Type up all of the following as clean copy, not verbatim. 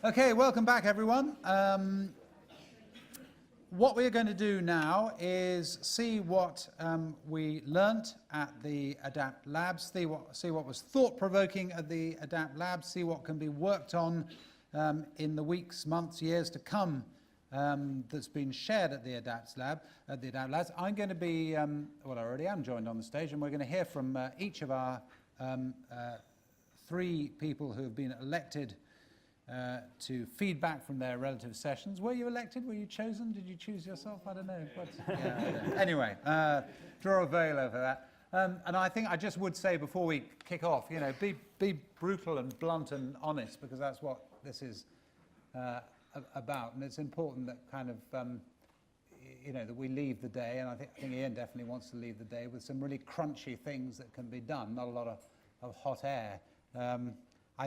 Okay, welcome back, everyone. What we're going to do now is see what we learnt at the AdaptLab, see what was thought-provoking at the AdaptLab, see what can be worked on in the weeks, months, years to come that's been shared at the AdaptLab. I'm going to be, well, I already am joined on the stage, and we're going to hear from each of our three people who have been elected to feedback from their relative sessions. Were you elected? Were you chosen? Did you choose yourself? I don't know. Anyway, draw a veil over that. And I think I just would say before we kick off, you know, be brutal and blunt and honest, because that's what this is about. And it's important that kind of, you know, that we leave the day, and I think Ian definitely wants to leave the day with some really crunchy things that can be done, not a lot of hot air.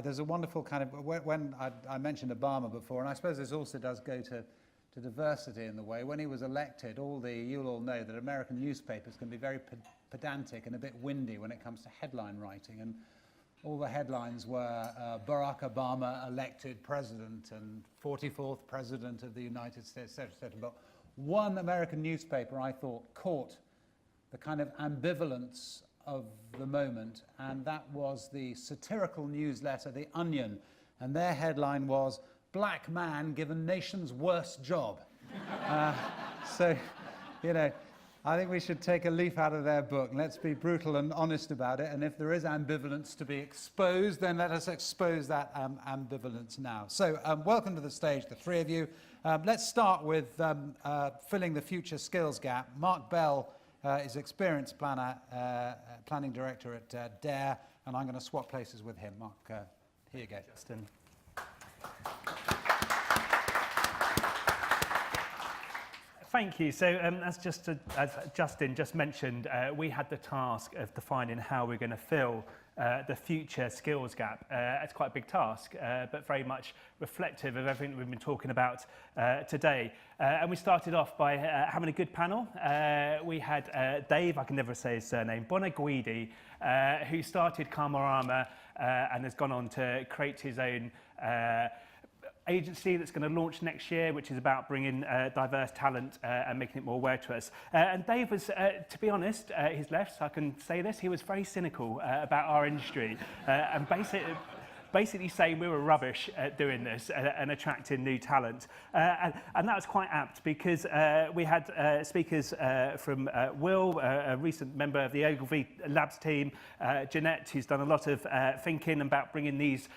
There's a wonderful kind of, when I mentioned Obama before, and I suppose this also does go to diversity in the way. When he was elected, you'll all know that American newspapers can be very pedantic and a bit windy when it comes to headline writing. And all the headlines were Barack Obama elected president and 44th president of the United States, etc., etc. But one American newspaper, I thought, caught the kind of ambivalence of the moment, and that was the satirical newsletter The Onion, and their headline was "Black Man Given Nation's Worst Job." So, you know, I think we should take a leaf out of their book. Let's be brutal and honest about it, and if there is ambivalence to be exposed, then let us expose that ambivalence now. So, welcome to the stage, the three of you. Let's start with filling the future skills gap. Mark Bell is experienced planning director at DARE, and I'm going to swap places with him. Mark, here you go. Justin. Thank you. So as Justin just mentioned, we had the task of defining how we're going to fill the future skills gap. It's quite a big task, but very much reflective of everything we've been talking about today. And we started off by having a good panel. We had Dave, I can never say his surname, Bonaguidi, who started Karmarama and has gone on to create his own agency that's going to launch next year, which is about bringing diverse talent and making it more aware to us. And Dave was, to be honest, he's left, so I can say this, he was very cynical about our industry and basically saying we were rubbish at doing this and attracting new talent. And that was quite apt, because we had speakers from Will, a recent member of the Ogilvy Labs team, Jeanette, who's done a lot of thinking about bringing these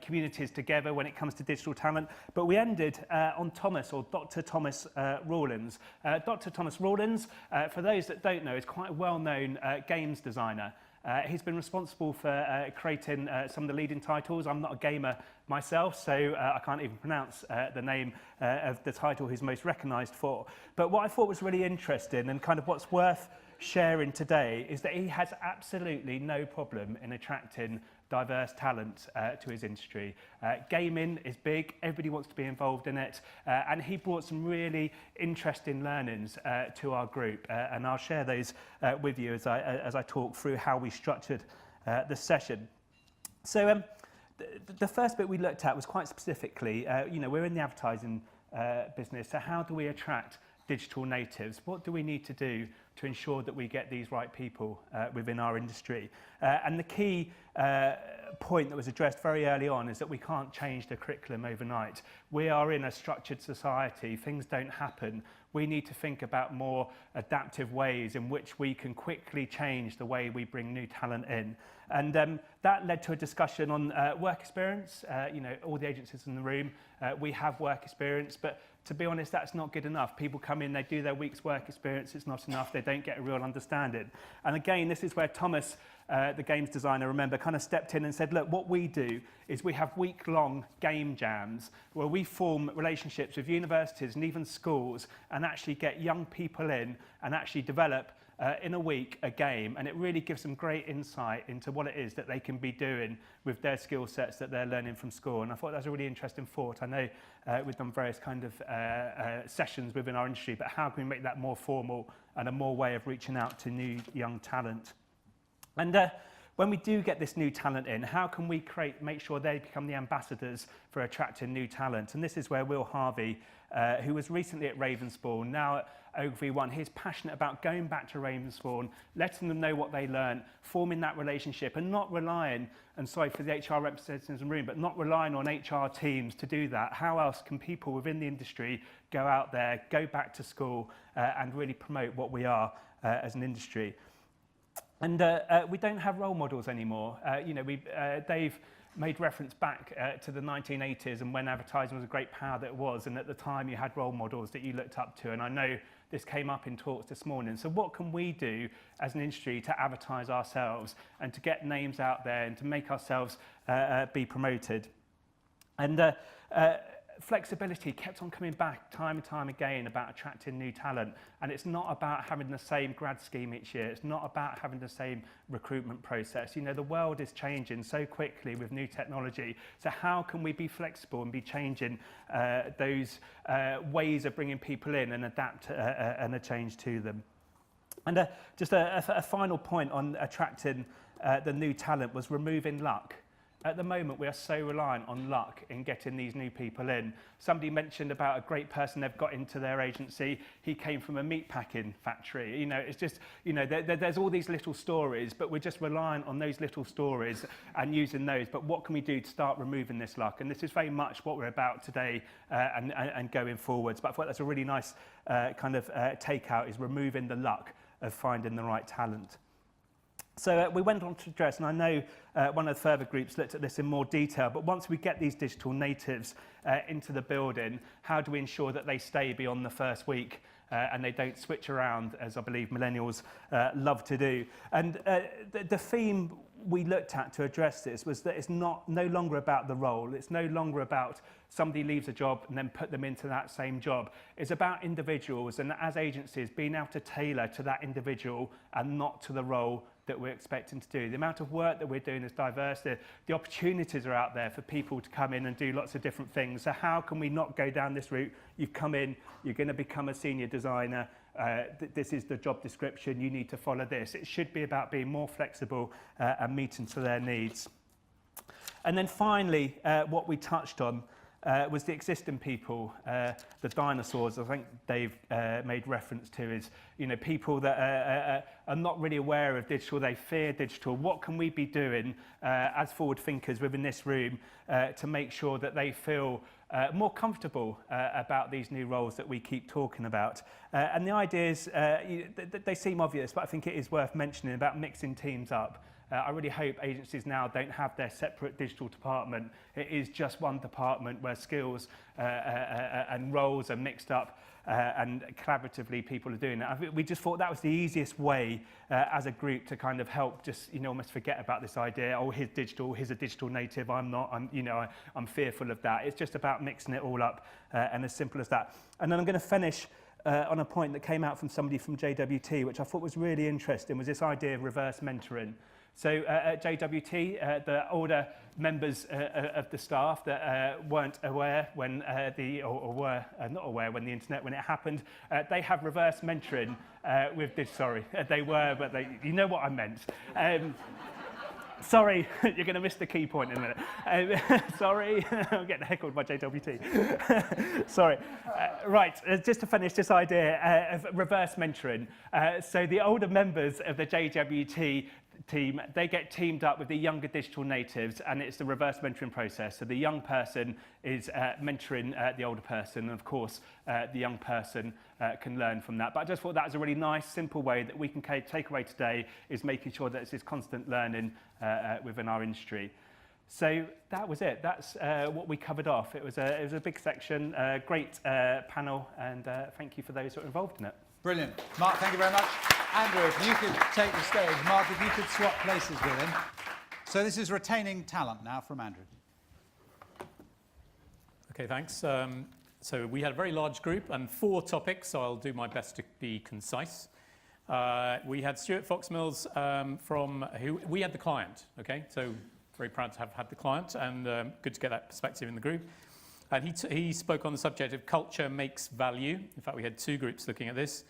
communities together when it comes to digital talent. But we ended on Thomas, or Dr. Thomas Rawlins. Dr. Thomas Rawlins, for those that don't know, is quite a well-known games designer. He's been responsible for creating some of the leading titles. I'm not a gamer myself, so I can't even pronounce the name of the title he's most recognised for. But what I thought was really interesting, and kind of what's worth sharing today, is that he has absolutely no problem in attracting diverse talent to his industry. Gaming is big, everybody wants to be involved in it, and he brought some really interesting learnings to our group, and I'll share those with you as I talk through how we structured the session. So the first bit we looked at was quite specifically, you know, we're in the advertising business, so how do we attract digital natives? What do we need to do to ensure that we get these right people within our industry? And the key point that was addressed very early on is that we can't change the curriculum overnight. We are in a structured society. Things don't happen. We need to think about more adaptive ways in which we can quickly change the way we bring new talent in. And that led to a discussion on work experience. You know, all the agencies in the room, we have work experience, but to be honest, that's not good enough. People come in, they do their week's work experience, it's not enough, they don't get a real understanding. And again, this is where Thomas, the games designer, remember, kind of stepped in and said, look, what we do is we have week-long game jams where we form relationships with universities and even schools and actually get young people in and actually develop in a week a game, and it really gives them great insight into what it is that they can be doing with their skill sets that they're learning from school. And I thought that was a really interesting thought. I know we've done various kind of sessions within our industry, but how can we make that more formal and a more way of reaching out to new young talent? And when we do get this new talent in, how can we make sure they become the ambassadors for attracting new talent? And this is where Will Harvey, who was recently at Ravensbourne, now at Ogilvy One, he's passionate about going back to Ravensbourne, letting them know what they learned, forming that relationship, and not relying, and sorry for the HR representatives in the room, but not relying on HR teams to do that. How else can people within the industry go out there, go back to school, and really promote what we are as an industry? And we don't have role models anymore. Dave made reference back to the 1980s and when advertising was a great power that it was, and at the time you had role models that you looked up to, and I know this came up in talks this morning. So what can we do as an industry to advertise ourselves and to get names out there and to make ourselves be promoted? And flexibility kept on coming back time and time again about attracting new talent, and it's not about having the same grad scheme each year. It's not about having the same recruitment process. You know, the world is changing so quickly with new technology, so how can we be flexible and be changing those ways of bringing people in and adapt and a change to them? And just a final point on attracting the new talent was removing luck. At the moment, we are so reliant on luck in getting these new people in. Somebody mentioned about a great person they've got into their agency. He came from a meat packing factory. You know, it's just, you know, there's all these little stories, but we're just reliant on those little stories and using those. But what can we do to start removing this luck? And this is very much what we're about today and going forwards. But I thought that's a really nice takeout, is removing the luck of finding the right talent. So we went on to address, and I know one of the further groups looked at this in more detail, but once we get these digital natives into the building, how do we ensure that they stay beyond the first week and they don't switch around, as I believe millennials love to do? And the theme we looked at to address this was that it's no longer about the role. It's no longer about somebody leaves a job and then put them into that same job. It's about individuals, and as agencies, being able to tailor to that individual and not to the role that we're expecting to do. The amount of work that we're doing is diverse. The opportunities are out there for people to come in and do lots of different things. So how can we not go down this route? You've come in, you're going to become a senior designer. This is the job description. You need to follow this. It should be about being more flexible and meeting to their needs. And then finally, what we touched on was the existing people, the dinosaurs. I think Dave made reference to is, you know, people that are not really aware of digital. They fear digital. What can we be doing as forward thinkers within this room to make sure that they feel more comfortable about these new roles that we keep talking about? And the ideas, they seem obvious, but I think it is worth mentioning about mixing teams up. I really hope agencies now don't have their separate digital department. It is just one department where skills and roles are mixed up and collaboratively people are doing it. We just thought that was the easiest way as a group to kind of help just, you know, almost forget about this idea, oh, he's a digital native, I'm not, I'm fearful of that. It's just about mixing it all up and as simple as that. And then I'm going to finish on a point that came out from somebody from JWT, which I thought was really interesting, was this idea of reverse mentoring. So at JWT, the older members of the staff that weren't aware when or were not aware when when it happened, they have reverse mentoring with this. Sorry, they were, but you know what I meant. Sorry, you're going to miss the key point in a minute. Sorry, I'm getting heckled by JWT. Sorry. Right, just to finish this idea of reverse mentoring. So the older members of the JWT team, they get teamed up with the younger digital natives, and it's the reverse mentoring process. So the young person is mentoring the older person, and of course the young person can learn from that. But I just thought that was a really nice, simple way that we can take away today, is making sure that it's this constant learning within our industry. So that was it. That's what we covered off. It was a big section, great panel, and thank you for those who were involved in it. Brilliant. Mark, thank you very much. Andrew, if you could take the stage. Mark, if you could swap places with him. So this is retaining talent now from Andrew. Okay, thanks. So we had a very large group and 4 topics, so I'll do my best to be concise. We had Stuart Foxmills we had the client, okay? So very proud to have had the client, and good to get that perspective in the group. And he spoke on the subject of culture makes value. In fact, we had 2 groups looking at this.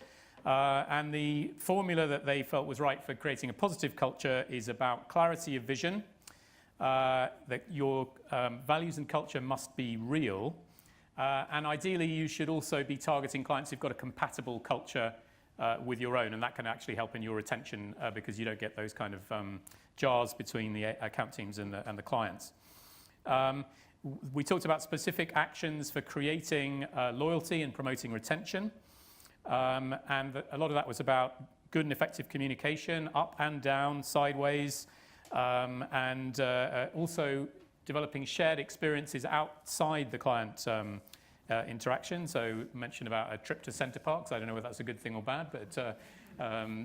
And the formula that they felt was right for creating a positive culture is about clarity of vision, that your values and culture must be real, and ideally you should also be targeting clients who've got a compatible culture with your own, and that can actually help in your retention because you don't get those kind of jars between the account teams and the clients. We talked about specific actions for creating loyalty and promoting retention. And a lot of that was about good and effective communication, up and down, sideways, and also developing shared experiences outside the client interaction. So mentioned about a trip to Center Parks. I don't know whether that's a good thing or bad, but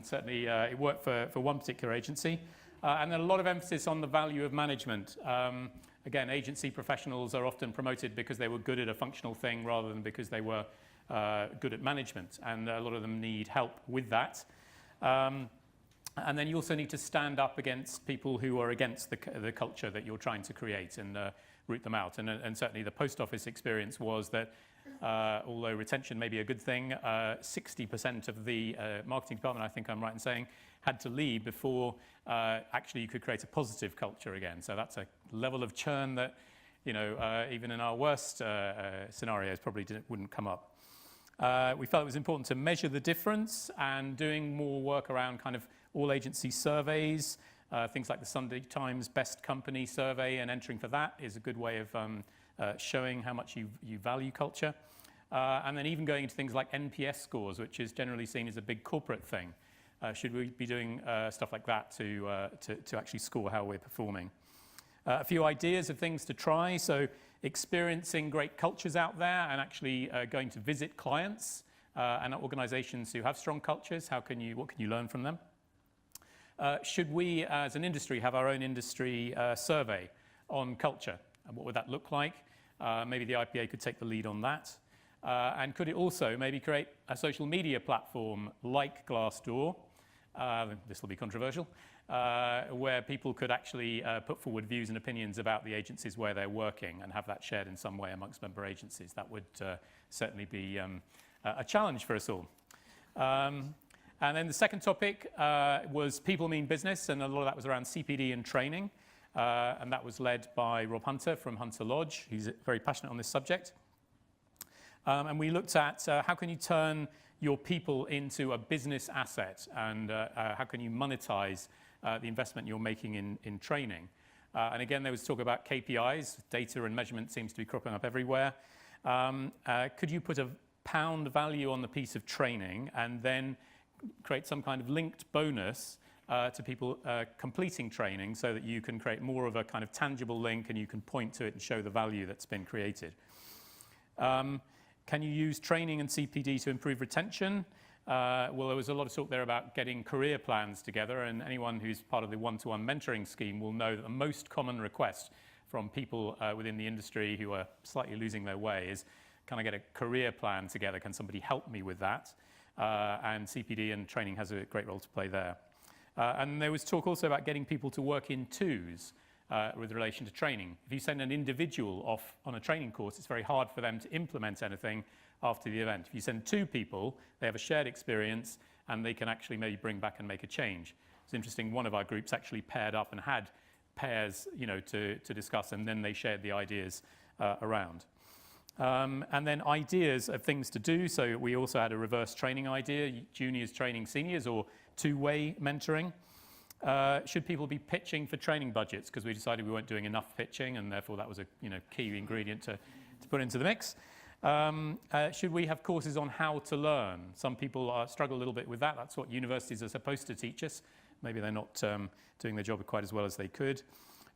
certainly it worked for one particular agency. And then a lot of emphasis on the value of management. Again, agency professionals are often promoted because they were good at a functional thing rather than because they were good at management, and a lot of them need help with that. And then you also need to stand up against people who are against the culture that you're trying to create and root them out. And certainly the post office experience was that although retention may be a good thing, 60% of the marketing department, I think I'm right in saying, had to leave before actually you could create a positive culture again. So that's a level of churn that, even in our worst scenarios probably wouldn't come up. We felt it was important to measure the difference, and doing more work around kind of all agency surveys, things like the Sunday Times Best Company survey, and entering for that is a good way of showing how much you value culture. And then even going into things like NPS scores, which is generally seen as a big corporate thing. Should we be doing stuff like that to actually score how we're performing? A few ideas of things to try. So experiencing great cultures out there and actually going to visit clients and organizations who have strong cultures. What can you learn from them? Should we, as an industry, have our own industry survey on culture? And what would that look like? Maybe the IPA could take the lead on that. And could it also maybe create a social media platform like Glassdoor? This will be controversial. Where people could actually put forward views and opinions about the agencies where they're working and have that shared in some way amongst member agencies. That would certainly be a challenge for us all. And then the second topic was people mean business, and a lot of that was around CPD and training. And that was led by Rob Hunter from Hunter Lodge. He's very passionate on this subject. And we looked at how can you turn your people into a business asset, and how can you monetize the investment you're making in training. And again, there was talk about KPIs. Data and measurement seems to be cropping up everywhere. Could you put a pound value on the piece of training and then create some kind of linked bonus to people completing training, so that you can create more of a kind of tangible link and you can point to it and show the value that's been created? Can you use training and CPD to improve retention? Well, there was a lot of talk there about getting career plans together, and anyone who's part of the one-to-one mentoring scheme will know that the most common request from people within the industry who are slightly losing their way is, can I get a career plan together? Can somebody help me with that? And CPD and training has a great role to play there. And there was talk also about getting people to work in twos with relation to training. If you send an individual off on a training course, it's very hard for them to implement anything after the event. If you send two people, they have a shared experience and they can actually maybe bring back and make a change. It's interesting, one of our groups actually paired up and had pairs, to discuss, and then they shared the ideas around. And then ideas of things to do. So we also had a reverse training idea, juniors training seniors, or two-way mentoring. Should people be pitching for training budgets? Because we decided we weren't doing enough pitching, and therefore that was a key ingredient to put into the mix. Should we have courses on how to learn? Some people struggle a little bit with that. That's what universities are supposed to teach us. Maybe they're not doing their job quite as well as they could.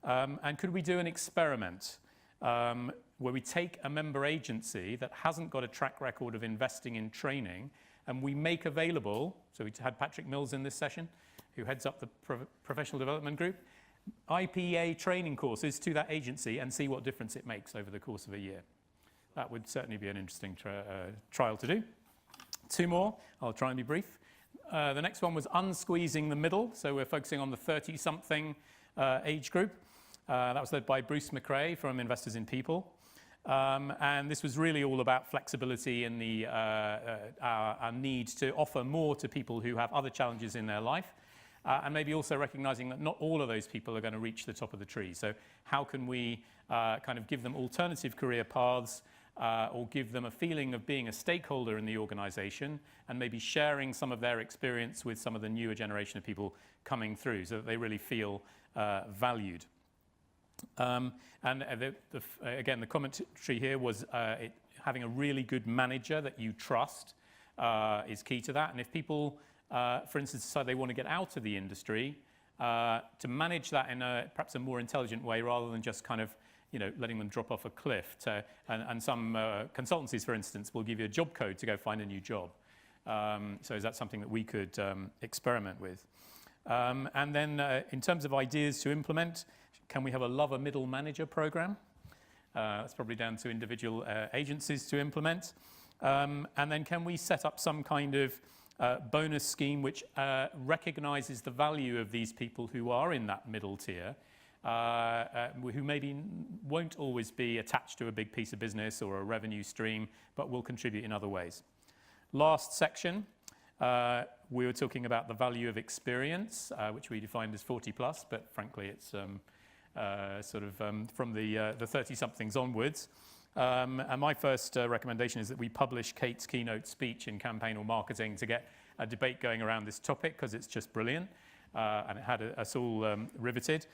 And could we do an experiment where we take a member agency that hasn't got a track record of investing in training, and we make available, so we had Patrick Mills in this session, who heads up the professional development group, IPA training courses to that agency, and see what difference it makes over the course of a year. That would certainly be an interesting trial to do. Two more, I'll try and be brief. The next one was unsqueezing the middle, so we're focusing on the 30-something age group. That was led by Bruce McRae from Investors in People. And this was really all about flexibility and our need to offer more to people who have other challenges in their life. And maybe also recognizing that not all of those people are going to reach the top of the tree. So how can we kind of give them alternative career paths or give them a feeling of being a stakeholder in the organization and maybe sharing some of their experience with some of the newer generation of people coming through so that they really feel valued. Again, the commentary here was having a really good manager that you trust is key to that. And if people, for instance, decide they want to get out of the industry, to manage that in perhaps a more intelligent way rather than just kind of letting them drop off a cliff. And some consultancies, for instance, will give you a job code to go find a new job. So is that something that we could experiment with? And then in terms of ideas to implement, can we have a lover middle manager program? That's probably down to individual agencies to implement. And then can we set up some kind of bonus scheme which recognizes the value of these people who are in that middle tier, who maybe won't always be attached to a big piece of business or a revenue stream, but will contribute in other ways. Last section, we were talking about the value of experience, which we defined as 40 plus, but frankly it's from the 30-somethings onwards. And my first recommendation is that we publish Kate's keynote speech in Campaign or Marketing to get a debate going around this topic, because it's just brilliant, and it had us all riveted.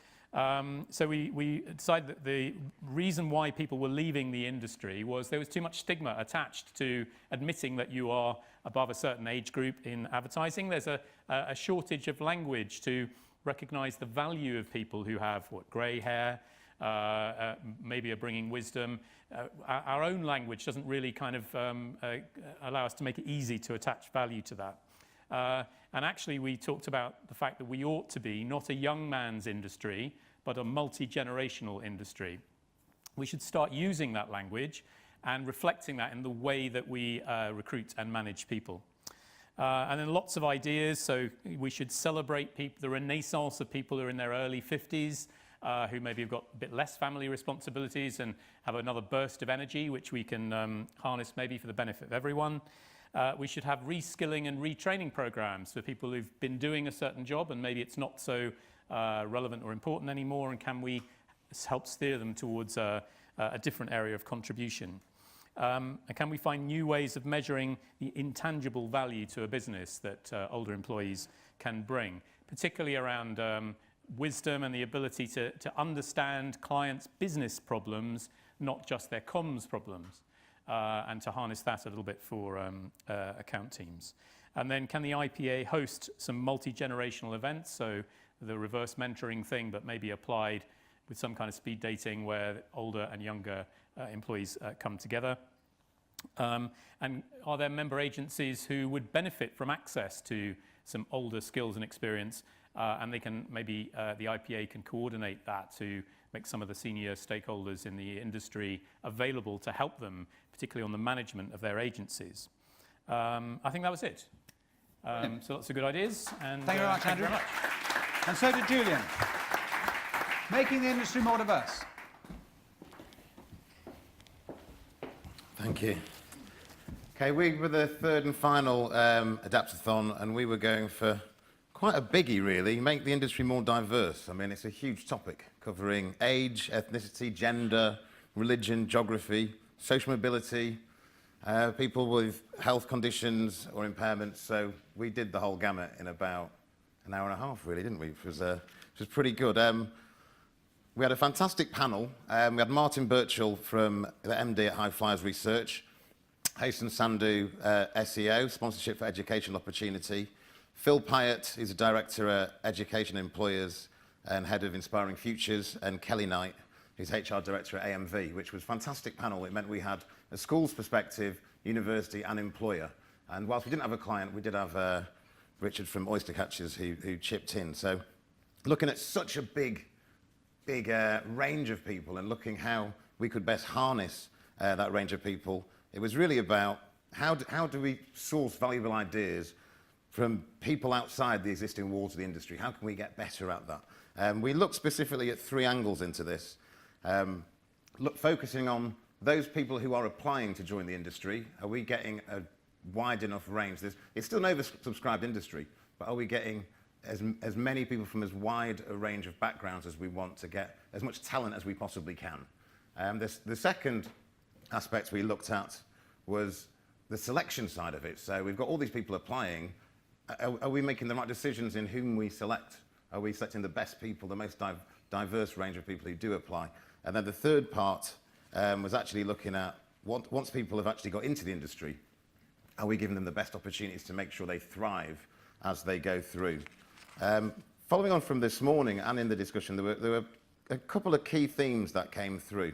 So we decided that the reason why people were leaving the industry was there was too much stigma attached to admitting that you are above a certain age group in advertising. There's a shortage of language to recognize the value of people who have grey hair, maybe are bringing wisdom. Our own language doesn't really kind of allow us to make it easy to attach value to that. And actually we talked about the fact that we ought to be not a young man's industry, but a multi-generational industry. We should start using that language and reflecting that in the way that we recruit and manage people. And then lots of ideas. So we should celebrate the renaissance of people who are in their early 50s, who maybe have got a bit less family responsibilities and have another burst of energy, which we can harness maybe for the benefit of everyone. We should have reskilling and retraining programs for people who've been doing a certain job and maybe it's not so relevant or important anymore, and can we help steer them towards a different area of contribution? And can we find new ways of measuring the intangible value to a business that older employees can bring, particularly around wisdom and the ability to understand clients' business problems, not just their comms problems, and to harness that a little bit for account teams. And then can the IPA host some multi-generational events, so the reverse mentoring thing, but maybe applied with some kind of speed dating where older and younger employees come together. And are there member agencies who would benefit from access to some older skills and experience, and they can maybe the IPA can coordinate that to make some of the senior stakeholders in the industry available to help them, particularly on the management of their agencies. I think that was it. So lots of good ideas. And Thank you very much, Andrew. Thank you very much. And so did Julian. Making the industry more diverse. Thank you. Okay, we were the third and final Adaptathon, and we were going for quite a biggie, really, make the industry more diverse. I mean, it's a huge topic, covering age, ethnicity, gender, religion, geography, social mobility, people with health conditions or impairments. So we did the whole gamut in about an hour and a half, really, didn't we? Which was pretty good. We had a fantastic panel. We had Martin Birchall from the MD at High Flyers Research, Hasten Sandhu, SEO, Sponsorship for Educational Opportunity, Phil Pyatt, who's a Director at Education Employers and Head of Inspiring Futures, and Kelly Knight, who's HR Director at AMV, which was a fantastic panel. It meant we had a school's perspective, university and employer. And whilst we didn't have a client, we did have Richard from Oyster Catchers who chipped in. So looking at such a big range of people and looking how we could best harness that range of people, it was really about how do we source valuable ideas from people outside the existing walls of the industry? How can we get better at that? We looked specifically at three angles into this. Focusing on those people who are applying to join the industry, are we getting a wide enough range? It's still an oversubscribed industry, but are we getting as many people from as wide a range of backgrounds as we want to get, as much talent as we possibly can? The second aspect we looked at was the selection side of it. So we've got all these people applying. Are we making the right decisions in whom we select? Are we selecting the best people, the most diverse range of people who do apply? And then the third part was actually looking at, once people have actually got into the industry, are we giving them the best opportunities to make sure they thrive as they go through? Following on from this morning and in the discussion, there were a couple of key themes that came through.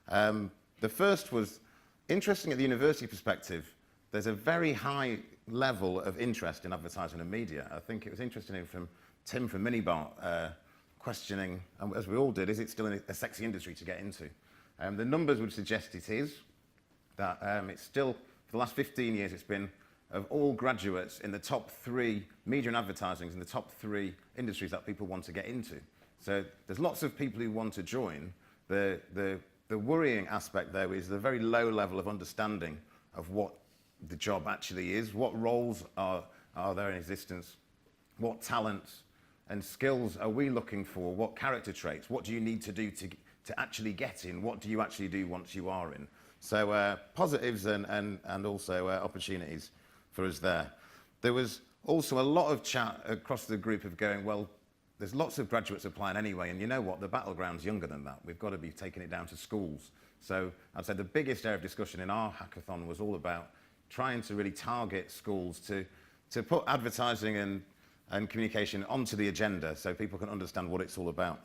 The first was, interesting at the university perspective, there's a very high level of interest in advertising and media. I think it was interesting from Tim from Minibar questioning, as we all did, is it still a sexy industry to get into? The numbers would suggest it is, that it's still, for the last 15 years, it's been, of all graduates in the top 3 media and advertising, in the top 3 industries that people want to get into. So there's lots of people who want to join. The worrying aspect there is the very low level of understanding of what the job actually is, what roles are there in existence, what talents and skills are we looking for, what character traits, what do you need to do to actually get in, what do you actually do once you are in. So positives and also opportunities for us there. There was also a lot of chat across the group of going, well, there's lots of graduates applying anyway, and you know what, the battleground's younger than that. We've got to be taking it down to schools. So I'd say the biggest area of discussion in our hackathon was all about trying to really target schools to put advertising and communication onto the agenda so people can understand what it's all about.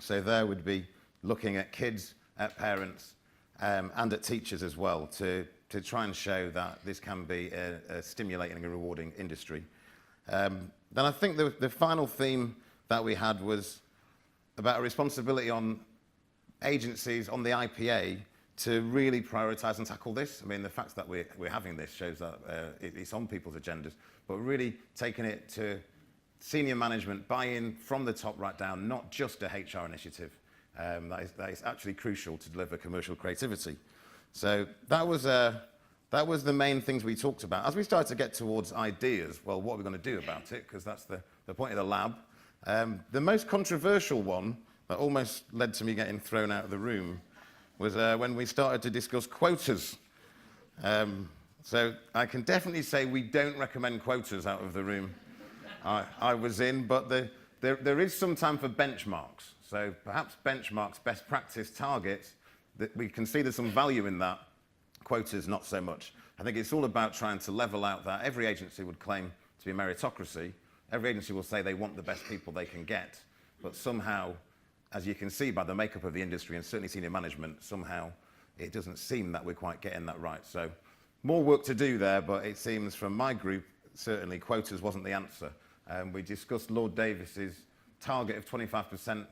So there would be looking at kids, at parents, and at teachers as well to try and show that this can be a stimulating and a rewarding industry. Then I think the final theme that we had was about a responsibility on agencies, on the IPA, to really prioritise and tackle this. I mean, the fact that we're having this shows that it's on people's agendas, but really taking it to senior management, buy-in from the top right down, not just a HR initiative. That is actually crucial to deliver commercial creativity. So that was the main things we talked about. As we started to get towards ideas, well, what are we going to do about it? Because that's the point of the lab. The most controversial one that almost led to me getting thrown out of the room was when we started to discuss quotas. So I can definitely say we don't recommend quotas out of the room I was in, but there is some time for benchmarks. So perhaps benchmarks, best practice targets, that we can see there's some value in that. Quotas, not so much. I think it's all about trying to level out that. Every agency would claim to be a meritocracy. Every agency will say they want the best people they can get. But somehow, as you can see by the makeup of the industry and certainly senior management, somehow it doesn't seem that we're quite getting that right. So more work to do there, but it seems from my group, certainly quotas wasn't the answer. We discussed Lord Davis's target of 25%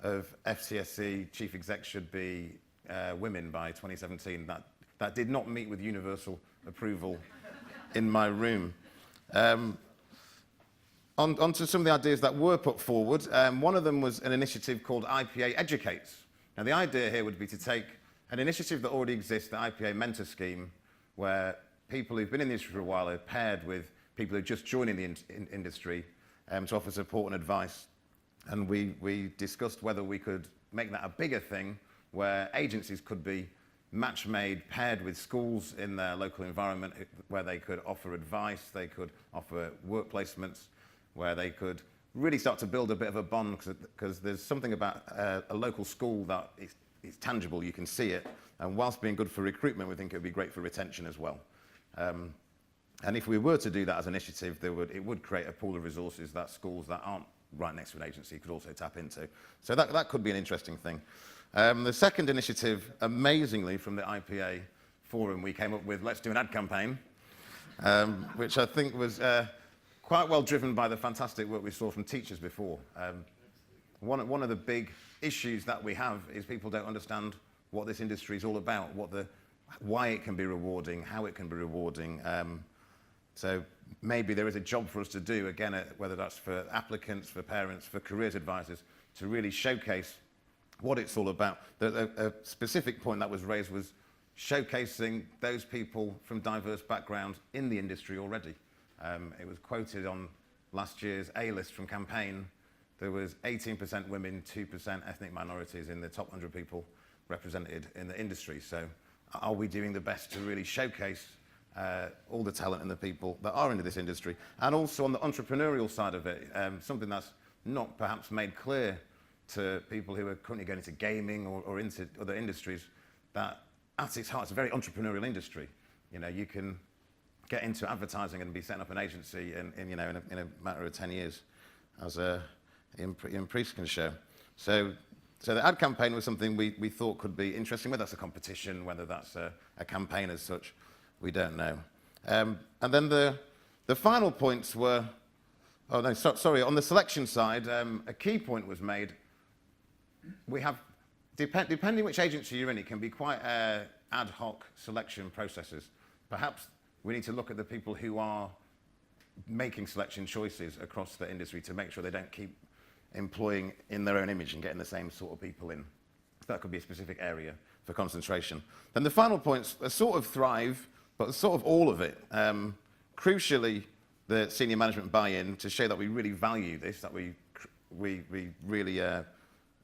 of FCSE chief execs should be women by 2017. That did not meet with universal approval in my room. On to some of the ideas that were put forward. One of them was an initiative called IPA Educates. Now, the idea here would be to take an initiative that already exists, the IPA Mentor Scheme, where people who've been in the industry for a while are paired with people who are just joining the industry to offer support and advice. And we discussed whether we could make that a bigger thing, where agencies could be match-made, paired with schools in their local environment, where they could offer advice, they could offer work placements, where they could really start to build a bit of a bond, because there's something about a local school that is tangible, you can see it, and whilst being good for recruitment, we think it would be great for retention as well. And if we were to do that as an initiative, it would create a pool of resources that schools that aren't right next to an agency could also tap into. So that could be an interesting thing. The second initiative, amazingly, from the IPA forum, we came up with, let's do an ad campaign, which I think was quite well driven by the fantastic work we saw from teachers before. One of the big issues that we have is people don't understand what this industry is all about, why it can be rewarding, how it can be rewarding. So maybe there is a job for us to do, again, whether that's for applicants, for parents, for careers advisors, to really showcase what it's all about. A specific point that was raised was showcasing those people from diverse backgrounds in the industry already. It was quoted on last year's A-list from Campaign. There was 18% women, 2% ethnic minorities in the top 100 people represented in the industry. So are we doing the best to really showcase all the talent and the people that are into this industry? And also on the entrepreneurial side of it, something that's not perhaps made clear to people who are currently going into gaming or into other industries, that at its heart, it's a very entrepreneurial industry. You know, you can get into advertising and be setting up an agency in a matter of 10 years, as Ian Priest can show. So the ad campaign was something we thought could be interesting, whether that's a competition, whether that's a campaign as such, we don't know. And then the final points were, sorry, on the selection side, a key point was made. We have, depending which agency you're in, it can be quite ad hoc selection processes. Perhaps we need to look at the people who are making selection choices across the industry to make sure they don't keep employing in their own image and getting the same sort of people in. That could be a specific area for concentration. Then the final points are sort of thrive, but sort of all of it. Crucially, the senior management buy-in to show that we really value this, that we really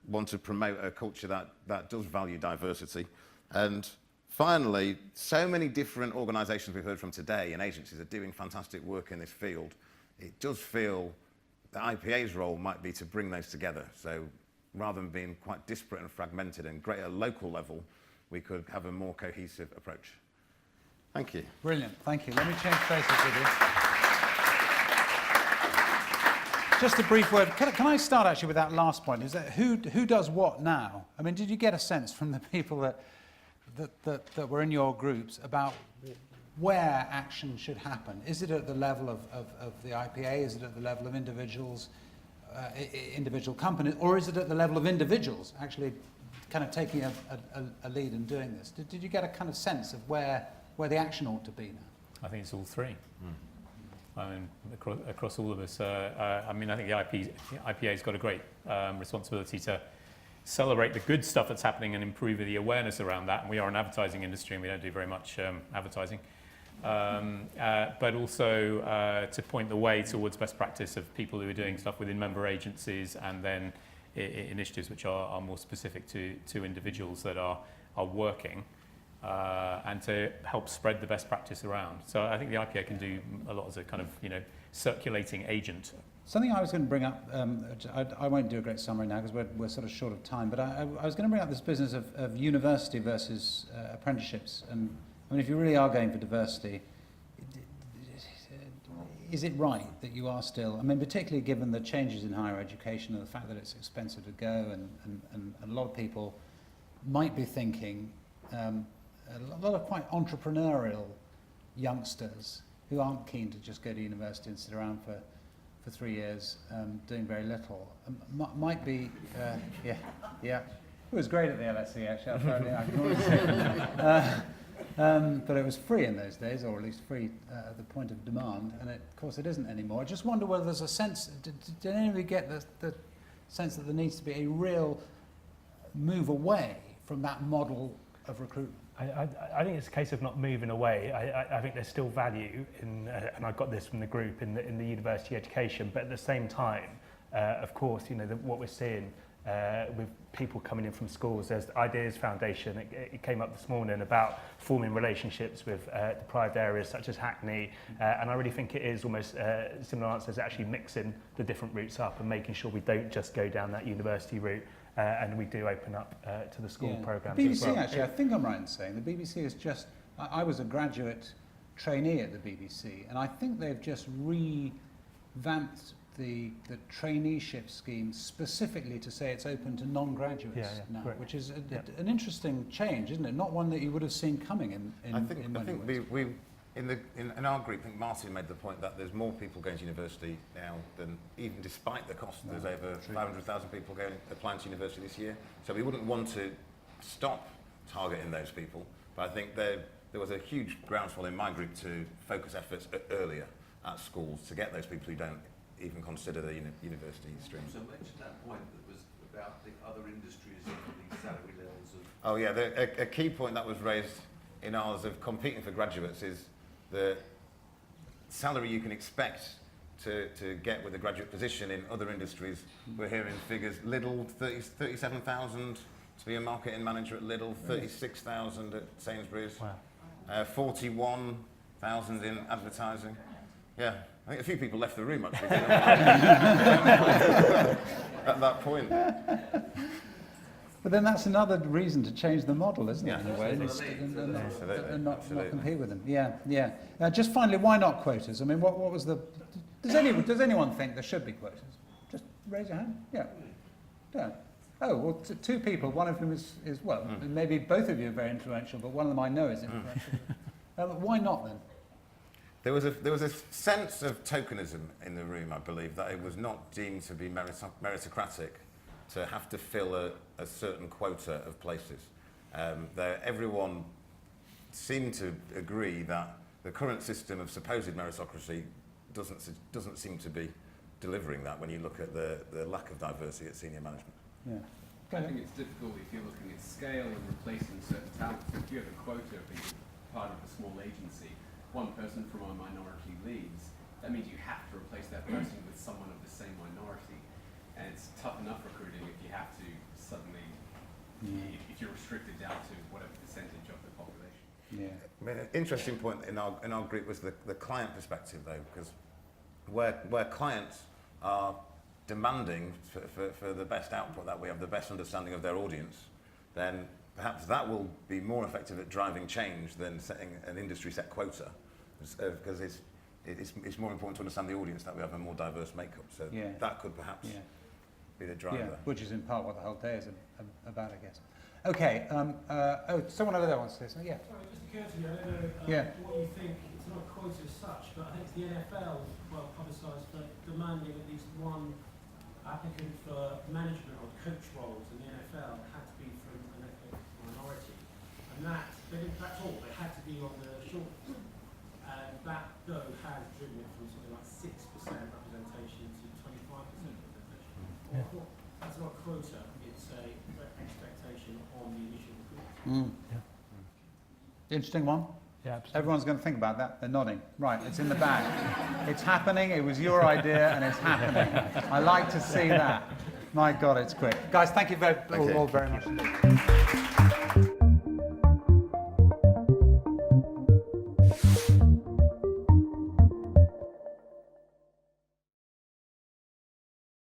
want to promote a culture that does value diversity. And finally, so many different organisations we've heard from today and agencies are doing fantastic work in this field. It does feel the IPA's role might be to bring those together. So rather than being quite disparate and fragmented and great at a local level, we could have a more cohesive approach. Thank you. Brilliant, thank you. Let me change places with you. Just a brief word. Can I start actually with that last point? Is that who does what now? I mean, did you get a sense from the people that were in your groups about where action should happen? Is it at the level of the IPA? Is it at the level of individuals, individual companies, or is it at the level of individuals actually kind of taking a lead in doing this? Did you get a kind of sense of where the action ought to be now? I think it's all three. I mean, across all of us. I mean, I think the IPA's got a great responsibility to celebrate the good stuff that's happening and improve the awareness around that. And we are an advertising industry and we don't do very much advertising. But also to point the way towards best practice of people who are doing stuff within member agencies, and then initiatives which are more specific to individuals that are working, and to help spread the best practice around. So I think the IPA can do a lot as a kind of, circulating agent. Something I was going to bring up, I won't do a great summary now because we're sort of short of time, but I was going to bring up this business of university versus apprenticeships. And I mean, if you really are going for diversity, is it right that you are still, I mean, particularly given the changes in higher education and the fact that it's expensive to go, and a lot of people might be thinking, a lot of quite entrepreneurial youngsters who aren't keen to just go to university and sit around for 3 years doing very little, might be, yeah. It was great at the LSE actually, I can always say. But it was free in those days, or at least free at the point of demand, and of course it isn't anymore. I just wonder whether there's a sense, did anybody get the sense that there needs to be a real move away from that model of recruitment? I think it's a case of not moving away. I think there's still value in, and I got this from the group in the university education, but at the same time, of course, what we're seeing with people coming in from schools, there's the Ideas Foundation. It came up this morning about forming relationships with deprived areas such as Hackney, and I really think it is almost similar answers, actually mixing the different routes up and making sure we don't just go down that university route. And we do open up to the school programmes BBC, as well. actually, I think I'm right in saying the BBC is just, I was a graduate trainee at the BBC, and I think they've just revamped the traineeship scheme specifically to say it's open to non-graduates now, correct. Which is an interesting change, isn't it? Not one that you would have seen coming in I think we in our group, I think Martin made the point that there's more people going to university now than, even despite the cost, there's over 500,000 people applying to university this year. So we wouldn't want to stop targeting those people. But I think there was a huge groundswell in my group to focus efforts earlier at schools to get those people who don't even consider the university stream. So mention that point that was about the other industries and the salary levels of... Oh yeah, a key point that was raised in ours of competing for graduates is the salary you can expect to get with a graduate position in other industries. We're hearing figures, Lidl, 37,000 to be a marketing manager at Lidl, 36,000 at Sainsbury's, Wow. 41,000 in advertising. Yeah, I think a few people left the room actually. At that point. But then that's another reason to change the model, isn't Yeah. it, in a way, Absolutely. and not Absolutely. compete with them. Yeah, yeah. Just finally, why not quotas? I mean, what was the... Does anyone think there should be quotas? Just raise your hand. Yeah. Yeah. Oh, well, two people, one of whom is well, maybe both of you are very influential, but one of them I know is influential. Why not then? There was a sense of tokenism in the room, I believe, that it was not deemed to be meritocratic to have to fill a certain quota of places. Everyone seemed to agree that the current system of supposed meritocracy doesn't seem to be delivering that when you look at the lack of diversity at senior management. Yeah. I think it's difficult if you're looking at scale and replacing certain talents. If you have a quota of being part of a small agency, one person from a minority leaves, that means you have to replace that person with someone of the same minority. And it's tough enough recruiting if you have to suddenly, if you're restricted down to whatever percentage of the population. Yeah. I mean, an interesting point in our group was the client perspective, though, because where clients are demanding for the best output, that we have the best understanding of their audience, then perhaps that will be more effective at driving change than setting an industry set quota, because it's more important to understand the audience that we have a more diverse makeup. So that could perhaps be the driver. Yeah, which is in part what the whole day is about, I guess. Okay. Someone over there wants to say something. Yeah. Sorry, just occurred to me, I don't know what you think, it's not a quota as such, but I think the NFL is well publicised for demanding at least one applicant for management or coach roles in the NFL had to be from an ethnic minority. And that, they didn't, that's all, they had to be on the shortlist. And that, though, has driven it from something like 6% representation to 25% representation. Yeah. That's not a quota, it's a expectation on the initial recruitment. Interesting one. Yeah, absolutely. Everyone's going to think about that. They're nodding. Right, it's in the bag. It's happening. It was your idea, and it's happening. I like to see that. My God, it's quick. Guys, thank you all very much indeed.